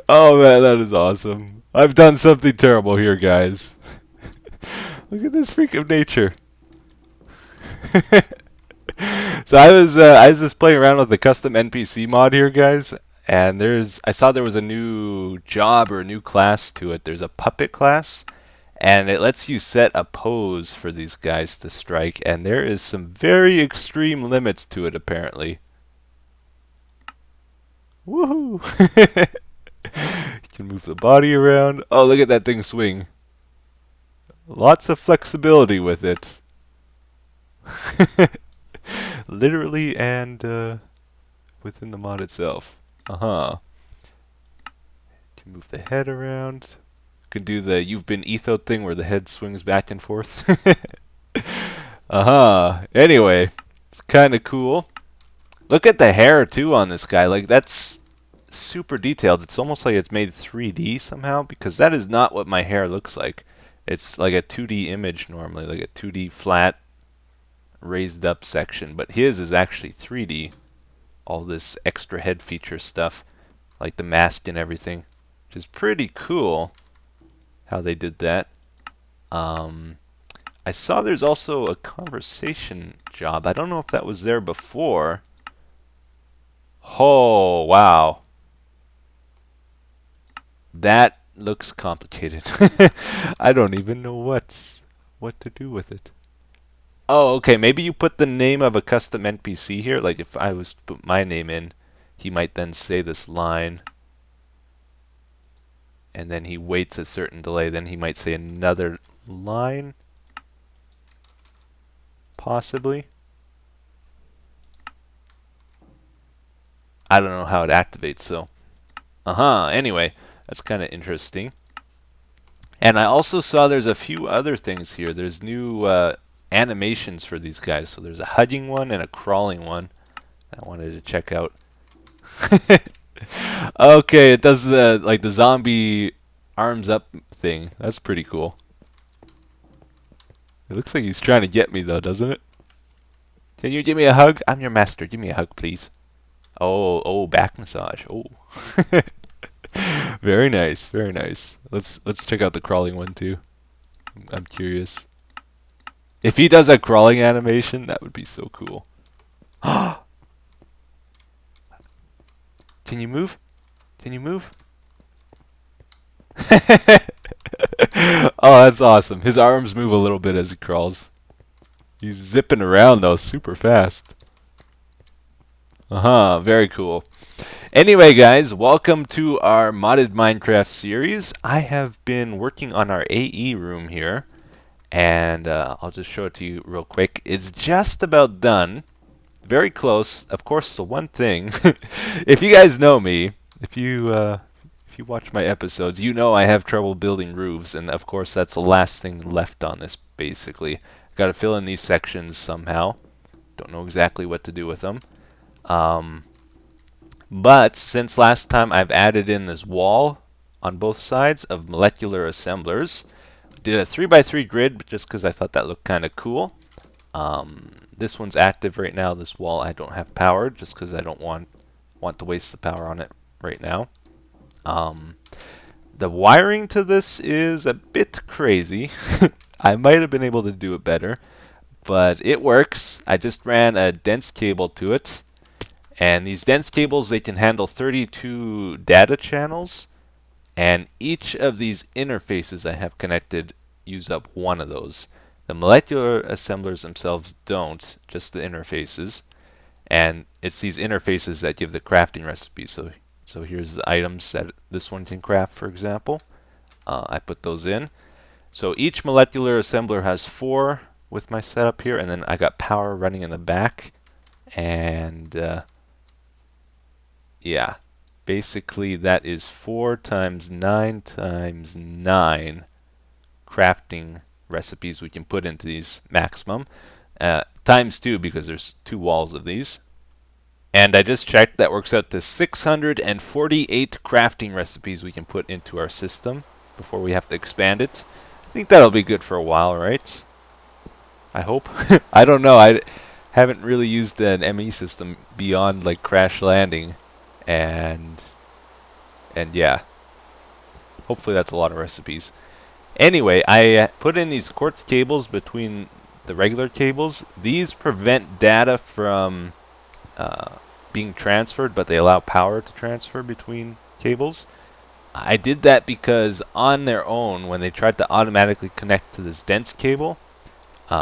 Oh man, that is awesome. I've done something terrible here, guys. Look at this freak of nature. So I was just playing around with the custom NPC mod here, guys, and I saw there was a new job or a new class to it. There's a puppet class, and it lets you set a pose for these guys to strike, and there is some very extreme limits to it apparently. Woohoo! You can move the body around. Oh, look at that thing swing. Lots of flexibility with it. Literally and within the mod itself. Uh-huh. Can move the head around. Can do the you've been Etho thing where the head swings back and forth. Uh-huh. Anyway, it's kind of cool. Look at the hair too on this guy. Like that's super detailed. It's almost like it's made 3D somehow because that is not what my hair looks like. It's like a 2D image normally, like a 2D flat raised up section, but his is actually 3D. All this extra head feature stuff, like the mask and everything, which is pretty cool how they did that. I saw there's also a conversation job. I don't know if that was there before. Oh, wow. That looks complicated. I don't even know what to do with it. Oh, okay. Maybe you put the name of a custom NPC here. Like if I was to put my name in, he might then say this line. And then he waits a certain delay. Then he might say another line. Possibly. I don't know how it activates, so. Anyway, that's kind of interesting. And I also saw there's a few other things here. There's new animations for these guys. So there's a hugging one and a crawling one I wanted to check out. Okay, it does the zombie arms up thing. That's pretty cool. It looks like he's trying to get me though, doesn't it? Can you give me a hug? I'm your master. Give me a hug, please. Oh, back massage. Oh. Very nice, very nice. Let's check out the crawling one too. I'm curious. If he does a crawling animation, that would be so cool. Can you move? Can you move? Oh, that's awesome. His arms move a little bit as he crawls. He's zipping around though, super fast. Very cool. Anyway, guys, welcome to our modded Minecraft series. I have been working on our AE room here, and I'll just show it to you real quick. It's just about done. Very close. Of course, the one thing, if you guys know me, if you watch my episodes, you know I have trouble building roofs, and of course that's the last thing left on this, basically. Got to fill in these sections somehow. Don't know exactly what to do with them. But since last time I've added in this wall on both sides of molecular assemblers. Did a 3x3 grid just because I thought that looked kind of cool. This one's active right now. This wall I don't have powered just because I don't want to waste the power on it right now. The wiring to this is a bit crazy. I might have been able to do it better, but it works. I just ran a dense cable to it. And these dense cables, they can handle 32 data channels, and each of these interfaces I have connected use up one of those. The molecular assemblers themselves don't, just the interfaces. And it's these interfaces that give the crafting recipe. So here's the items that this one can craft, for example. I put those in. So each molecular assembler has 4 with my setup here, and then I got power running in the back. And yeah, basically that is 4 times 9 times 9 crafting recipes we can put into these maximum. Times 2 because there's 2 walls of these. And I just checked, that works out to 648 crafting recipes we can put into our system before we have to expand it. I think that'll be good for a while, right? I hope. I don't know. Haven't really used an ME system beyond like crash landing, and yeah, hopefully that's a lot of recipes. Anyway, I put in these quartz cables between the regular cables. These prevent data from being transferred, but they allow power to transfer between cables. I did that because on their own, when they tried to automatically connect to this dense cable,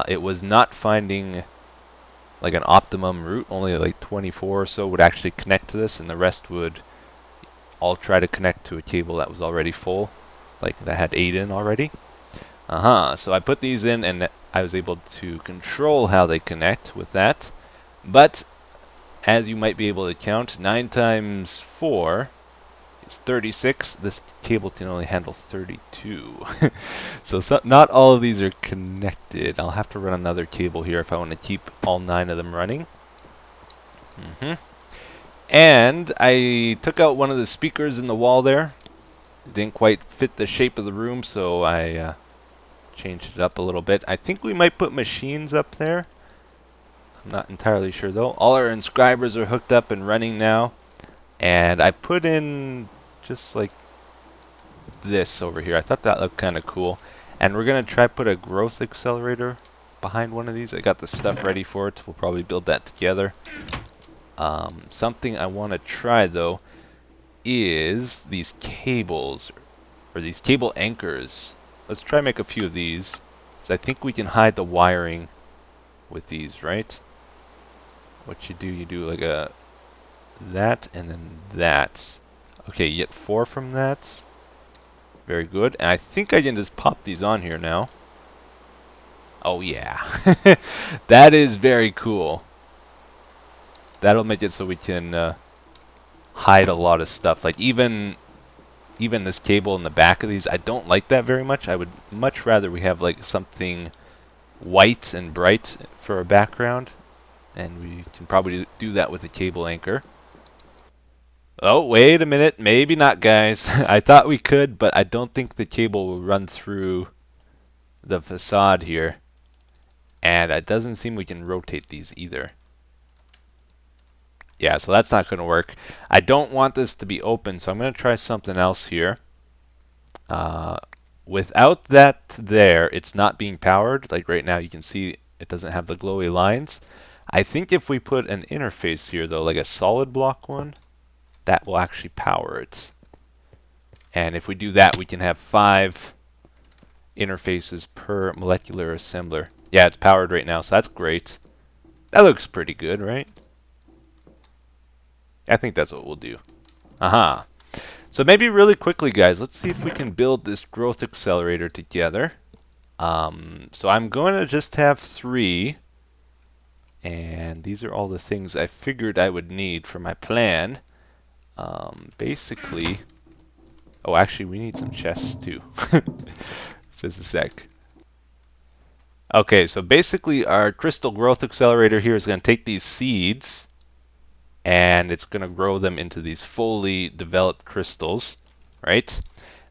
it was not finding like an optimum route. Only like 24 or so would actually connect to this, and the rest would all try to connect to a cable that was already full, like that had 8 in already. So I put these in, and I was able to control how they connect with that. But as you might be able to count, 9 times 4 is 36. This cable can only handle 32. So not all of these are connected. I'll have to run another cable here if I want to keep all 9 of them running. And I took out one of the speakers in the wall there. It didn't quite fit the shape of the room, so I changed it up a little bit. I think we might put machines up there. I'm not entirely sure though. All our inscribers are hooked up and running now. And I put in just like this over here. I thought that looked kind of cool. And we're going to try put a growth accelerator behind one of these. I got the stuff ready for it. We'll probably build that together. Something I want to try though is these cables, or these cable anchors. Let's try make a few of these. So I think we can hide the wiring with these, right? What you do like a that and then that. Okay, you get 4 from that. Very good. And I think I can just pop these on here now. Oh yeah. That is very cool. That'll make it so we can hide a lot of stuff. Like even this cable in the back of these, I don't like that very much. I would much rather we have like something white and bright for a background. And we can probably do that with a cable anchor. Oh, wait a minute. Maybe not, guys. I thought we could, but I don't think the cable will run through the facade here. And it doesn't seem we can rotate these either. Yeah, so that's not going to work. I don't want this to be open, so I'm going to try something else here. Without that there, it's not being powered. Like right now, you can see it doesn't have the glowy lines. I think if we put an interface here, though, like a solid block one, that will actually power it. And if we do that, we can have 5 interfaces per molecular assembler. Yeah, it's powered right now, so that's great. That looks pretty good, right? I think that's what we'll do. So maybe really quickly, guys, let's see if we can build this growth accelerator together. So I'm going to just have 3. And these are all the things I figured I would need for my plan. Basically... Oh, actually, we need some chests, too. Just a sec. Okay, so basically our crystal growth accelerator here is going to take these seeds and it's going to grow them into these fully developed crystals, right?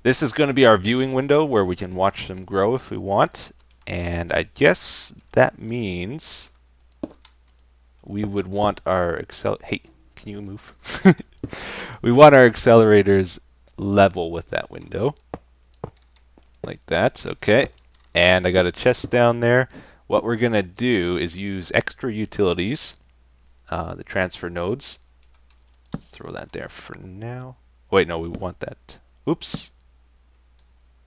This is going to be our viewing window where we can watch them grow if we want. And I guess that means we would want our Hey, can you move? We want our accelerators level with that window. Like that, okay. And I got a chest down there. What we're going to do is use extra utilities, the transfer nodes. Let's throw that there for now. Wait, no, we want that. Oops.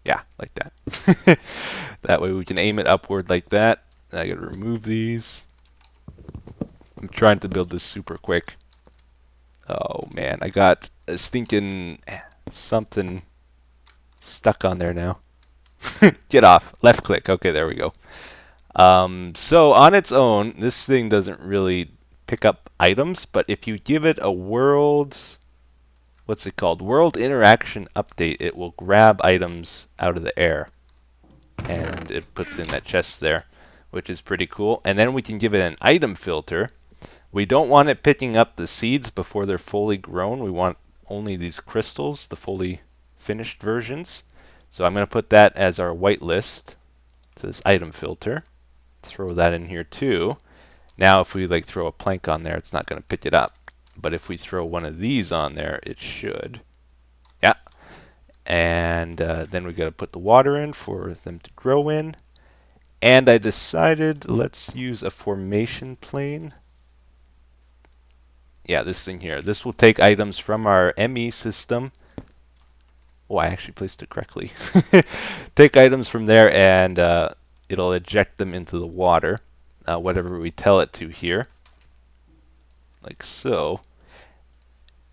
Yeah, like that. That way we can aim it upward like that. And I got to remove these. I'm trying to build this super quick. Oh man, I got a stinking something stuck on there now. Get off. Left click. Okay, there we go. So on its own, this thing doesn't really pick up items, but if you give it a world, what's it called? World interaction update, it will grab items out of the air. And it puts in that chest there, which is pretty cool. And then we can give it an item filter. We don't want it picking up the seeds before they're fully grown. We want only these crystals, the fully finished versions. So I'm going to put that as our whitelist to this item filter. Throw that in here too. Now if we like throw a plank on there, it's not going to pick it up. But if we throw one of these on there, it should. Yeah. And then we got to put the water in for them to grow in. And I decided let's use a formation plane. Yeah, this thing here. This will take items from our ME system. Oh, I actually placed it correctly. Take items from there and it'll eject them into the water, whatever we tell it to here. Like so.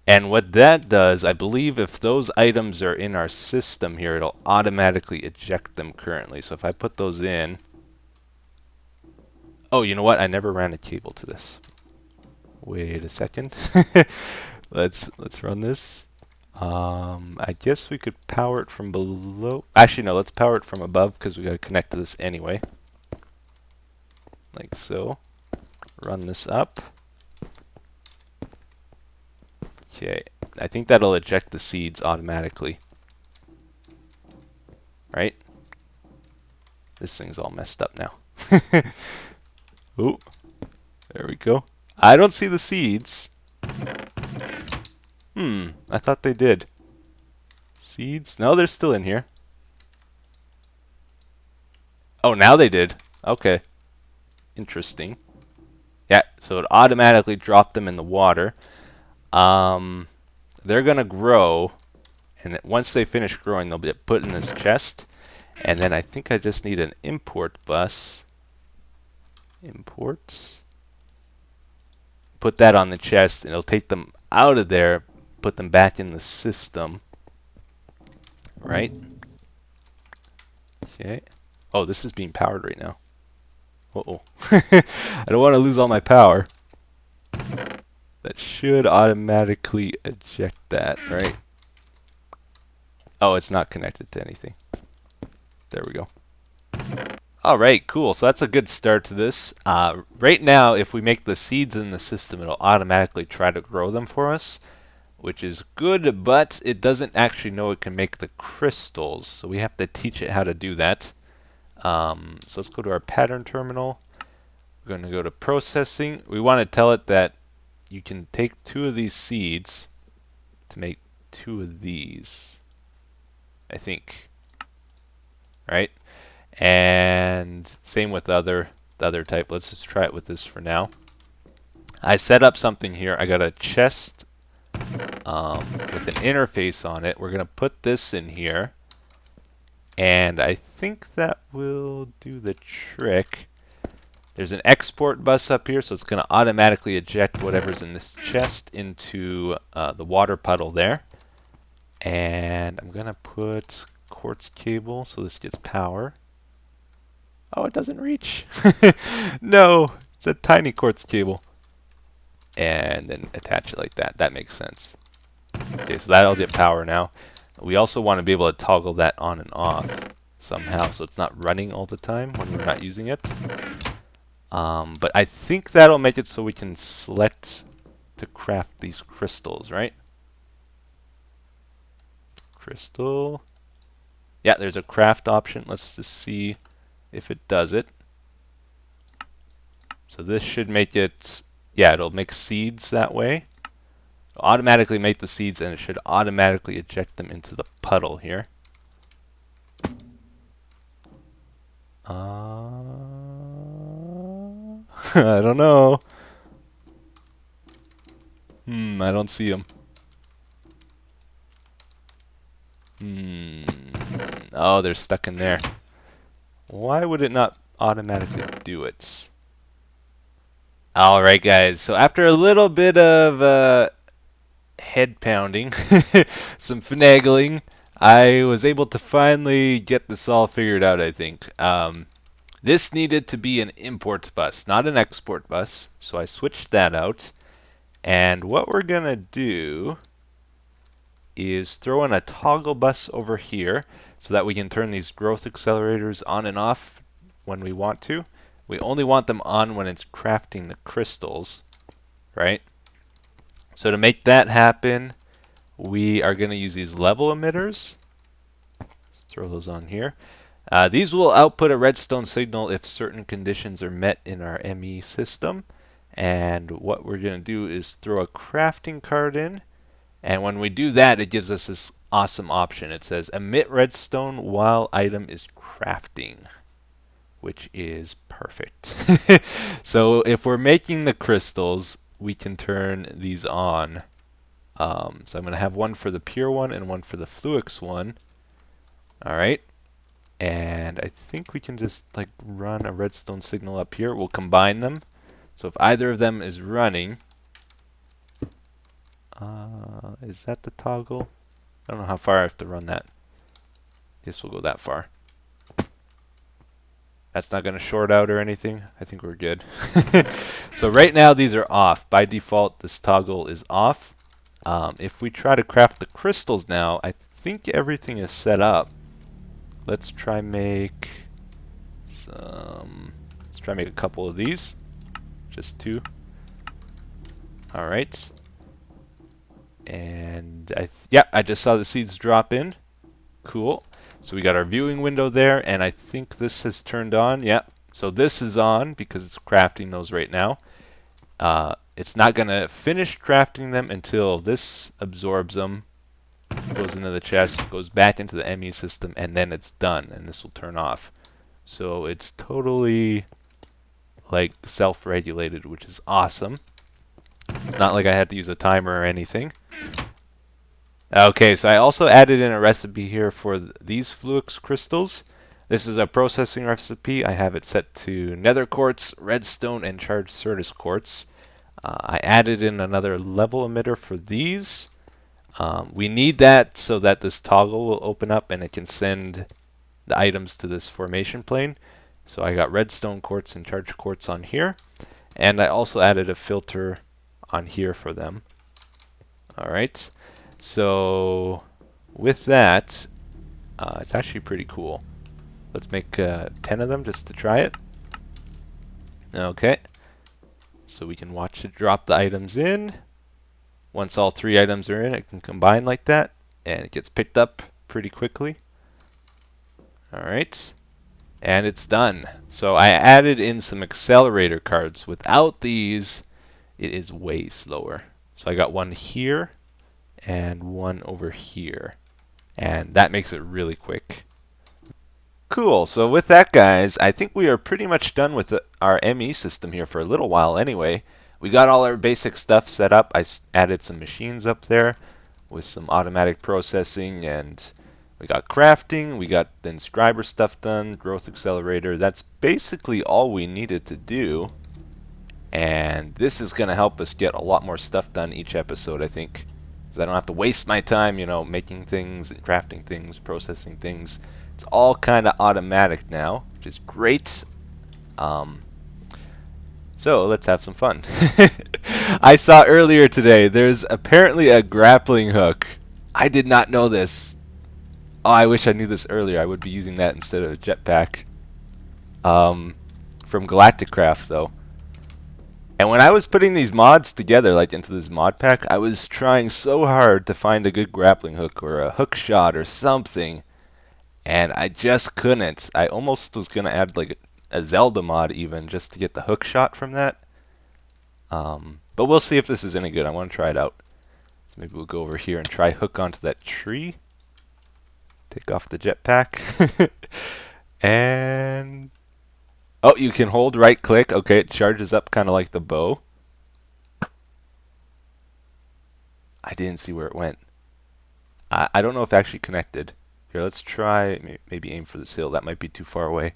And what that does, I believe if those items are in our system here, it'll automatically eject them currently. So if I put those in... Oh, you know what? I never ran a cable to this. Wait a second. Let's run this. I guess we could power it from below. Actually, no, let's power it from above because we got to connect to this anyway. Like so. Run this up. Okay, I think that'll eject the seeds automatically. Right? This thing's all messed up now. Ooh, there we go. I don't see the seeds. I thought they did. Seeds? No, they're still in here. Oh, now they did. Okay. Interesting. Yeah, so it automatically dropped them in the water. They're going to grow, and once they finish growing, they'll be put in this chest. And then I think I just need an import bus. Imports. Put that on the chest, and it'll take them out of there, put them back in the system. Right? Okay. Oh, this is being powered right now. Uh-oh. I don't want to lose all my power. That should automatically eject that, right? Oh, it's not connected to anything. There we go. Alright, cool. So that's a good start to this. Right now, if we make the seeds in the system, it'll automatically try to grow them for us, which is good, but it doesn't actually know it can make the crystals, so we have to teach it how to do that. So let's go to our pattern terminal. We're going to go to processing. We want to tell it that you can take 2 of these seeds to make 2 of these, I think. Right? And same with the other type. Let's just try it with this for now. I set up something here. I got a chest with an interface on it. We're going to put this in here. And I think that will do the trick. There's an export bus up here, so it's going to automatically eject whatever's in this chest into the water puddle there. And I'm going to put quartz cable so this gets power. Oh, it doesn't reach. No, it's a tiny quartz cable. And then attach it like that. That makes sense. Okay, so that'll get power now. We also want to be able to toggle that on and off somehow, so it's not running all the time when we're not using it. But I think that'll make it so we can select to craft these crystals, right? Crystal. Yeah, there's a craft option. Let's just see if it does it. So this should make it, yeah, it'll make seeds that way. It'll automatically make the seeds, and it should automatically eject them into the puddle here. I don't know. I don't see them. Oh, they're stuck in there. Why would it not automatically do it? Alright guys, so after a little bit of head pounding, some finagling, I was able to finally get this all figured out, I think. This needed to be an import bus, not an export bus, so I switched that out. And what we're going to do is throw in a toggle bus over here so that we can turn these growth accelerators on and off when we want to. We only want them on when it's crafting the crystals, right? So to make that happen, we are going to use these level emitters. Let's throw those on here. These will output a redstone signal if certain conditions are met in our ME system. And what we're going to do is throw a crafting card in. And when we do that, it gives us this awesome option. It says emit redstone while item is crafting, which is perfect. So if we're making the crystals, we can turn these on. So I'm going to have one for the pure one and one for the fluix one. Alright. And I think we can just like run a redstone signal up here. We'll combine them. So if either of them is running, is that the toggle? I don't know how far I have to run that. Guess we'll go that far. That's not going to short out or anything. I think we're good. So right now these are off. By default, this toggle is off. If we try to craft the crystals now, I think everything is set up. Let's try make some. Let's try make a couple of these. Just 2. All right. And I just saw the seeds drop in. Cool. So we got our viewing window there, and I think this has turned on. Yep. So this is on because it's crafting those right now. It's not going to finish crafting them until this absorbs them, goes into the chest, goes back into the ME system, and then it's done, and this will turn off. So it's totally like self-regulated, which is awesome. It's not like I had to use a timer or anything. Okay, so I also added in a recipe here for these fluix crystals. This is a processing recipe. I have it set to nether quartz, redstone, and charged Certus quartz. I added in another level emitter for these. We need that so that this toggle will open up and it can send the items to this formation plane. So I got redstone quartz and charged quartz on here. And I also added a filter on here for them. Alright, so with that, it's actually pretty cool. Let's make 10 of them just to try it. Okay, so we can watch it drop the items in. Once all 3 items are in, it can combine like that, and it gets picked up pretty quickly. Alright, and it's done. So I added in some accelerator cards. Without these, it is way slower. So I got one here and one over here, and that makes it really quick. Cool, so with that guys, I think we are pretty much done with our ME system here for a little while anyway. We got all our basic stuff set up. I added some machines up there with some automatic processing, and we got crafting, we got the inscriber stuff done, growth accelerator. That's basically all we needed to do. And this is going to help us get a lot more stuff done each episode, I think. Because I don't have to waste my time, making things and crafting things, processing things. It's all kind of automatic now, which is great. So let's have some fun. I saw earlier today, there's apparently a grappling hook. I did not know this. Oh, I wish I knew this earlier. I would be using that instead of a jetpack. From Galactic Craft, though. And when I was putting these mods together, like into this mod pack, I was trying so hard to find a good grappling hook or a hook shot or something. And I just couldn't. I almost was going to add like a Zelda mod even just to get the hook shot from that. But we'll see if this is any good. I want to try it out. So maybe we'll go over here and try hook onto that tree. Take off the jetpack. And... oh, you can hold right click. Okay, it charges up kind of like the bow. I didn't see where it went. I don't know if it actually connected. Here, let's try, maybe aim for this hill. That might be too far away.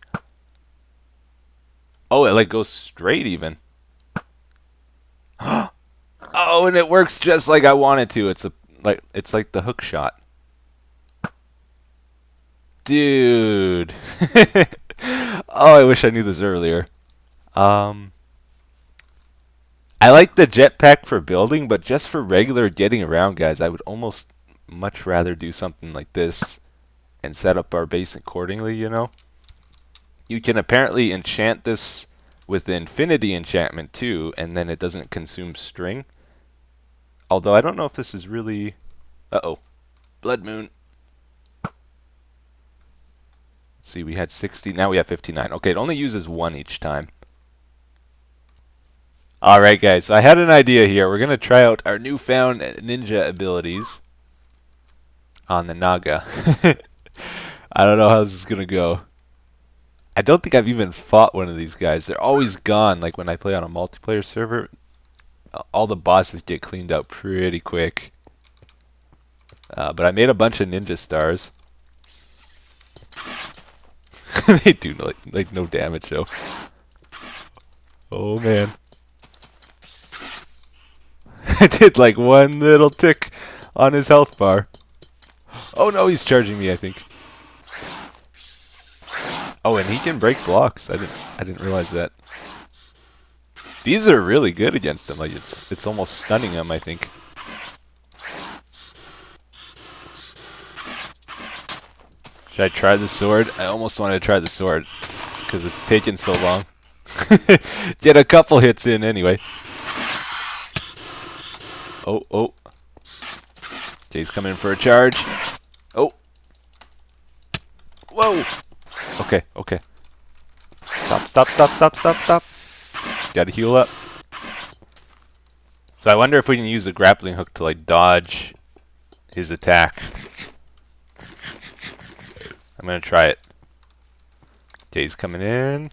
Oh, it like goes straight even. Oh, and it works just like I want it to. It's like the hook shot. Dude. Oh, I wish I knew this earlier. I like the jetpack for building, but just for regular getting around, guys, I would almost much rather do something like this and set up our base accordingly, You can apparently enchant this with the infinity enchantment too, and then it doesn't consume string. Although I don't know if this is really... uh-oh. Blood moon. Let's see, we had 60, now we have 59. Okay, it only uses 1 each time. Alright guys, so I had an idea here. We're gonna try out our newfound ninja abilities on the Naga. I don't know how this is gonna go. I don't think I've even fought one of these guys. They're always gone. Like when I play on a multiplayer server, all the bosses get cleaned out pretty quick. But I made a bunch of ninja stars. They do like no damage though. Oh man. I did like one little tick on his health bar. Oh no, he's charging me, I think. Oh, and he can break blocks. I didn't realize that. These are really good against him. Like it's almost stunning him, I think. Should I try the sword? I almost want to try the sword. It's because it's taken so long. Get a couple hits in anyway. Oh, oh. Okay, he's coming in for a charge. Oh. Whoa. Okay, okay. Stop, stop, stop, stop, stop, stop. Gotta heal up. So I wonder if we can use the grappling hook to like dodge his attack. I'm gonna try it. Okay, he's coming in.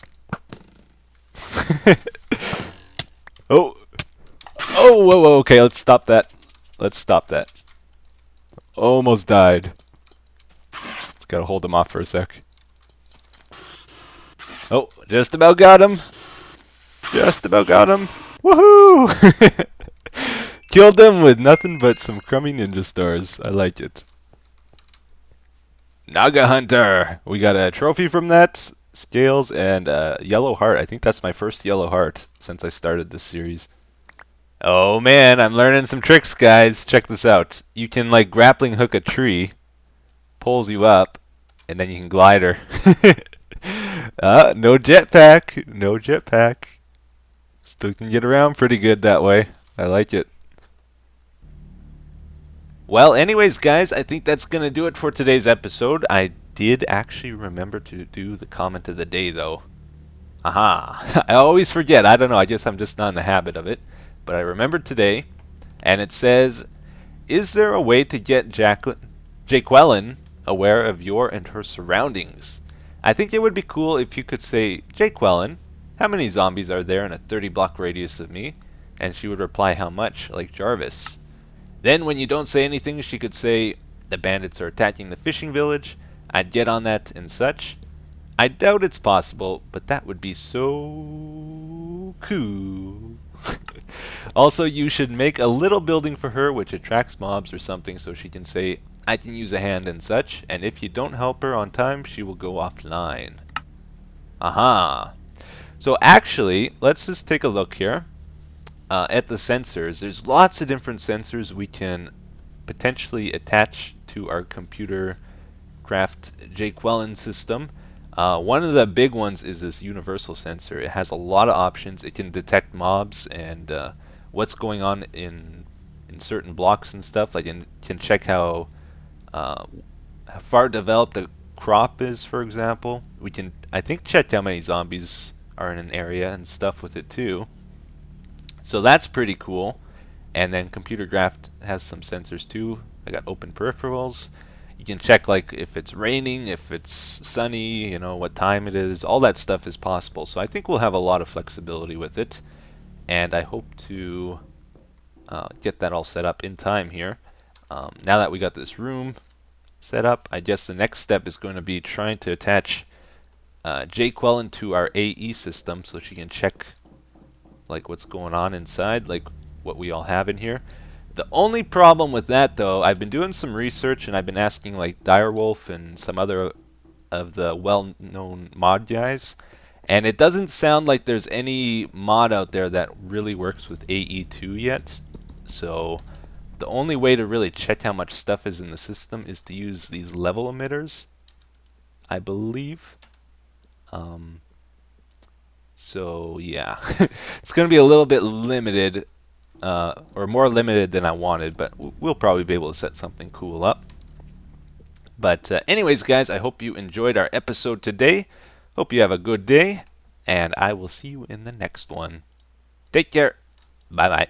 Oh. Oh, whoa, whoa, okay, let's stop that. Let's stop that. Almost died. Just gotta hold him off for a sec. Oh, just about got him. Just about got him. Woohoo! Killed them with nothing but some crummy ninja stars. I like it. Naga Hunter! We got a trophy from that. Scales and a yellow heart. I think that's my first yellow heart since I started this series. Oh man, I'm learning some tricks, guys. Check this out. You can like grappling hook a tree, pulls you up, and then you can glide her. No jetpack. No jetpack. Still can get around pretty good that way. I like it. Well, anyways, guys, I think that's going to do it for today's episode. I did actually remember to do the comment of the day, though. Aha. I always forget. I don't know. I guess I'm just not in the habit of it. But I remembered today, and it says, is there a way to get Jaqueline aware of your and her surroundings? I think it would be cool if you could say, Jaqueline, how many zombies are there in a 30-block radius of me? And she would reply, how much, like Jarvis. Then when you don't say anything, she could say, the bandits are attacking the fishing village. I'd get on that and such. I doubt it's possible, but that would be so cool. Also, you should make a little building for her which attracts mobs or something so she can say, I can use a hand and such, and if you don't help her on time, she will go offline. Aha. So actually, let's just take a look here at the sensors. There's lots of different sensors we can potentially attach to our computer craft Jaqueline system. One of the big ones is this universal sensor. It has a lot of options. It can detect mobs and what's going on in certain blocks and stuff. Like it can check how far developed the crop is, for example. We can, I think, check how many zombies are in an area and stuff with it too. So that's pretty cool. And then computer graph has some sensors too. I got open peripherals. You can check like if it's raining, if it's sunny, you know, what time it is. All that stuff is possible. So I think we'll have a lot of flexibility with it. And I hope to get that all set up in time here. Now that we got this room set up, I guess the next step is going to be trying to attach Jaqueline to our AE system so she can check like what's going on inside, like what we all have in here. The only problem with that, though, I've been doing some research and I've been asking like Direwolf and some other of the well-known mod guys, and it doesn't sound like there's any mod out there that really works with AE2 yet. So the only way to really check how much stuff is in the system is to use these level emitters, I believe. So yeah, it's going to be a little bit limited. Or more limited than I wanted, but we'll probably be able to set something cool up. But anyways, guys, I hope you enjoyed our episode today. Hope you have a good day, and I will see you in the next one. Take care. Bye bye.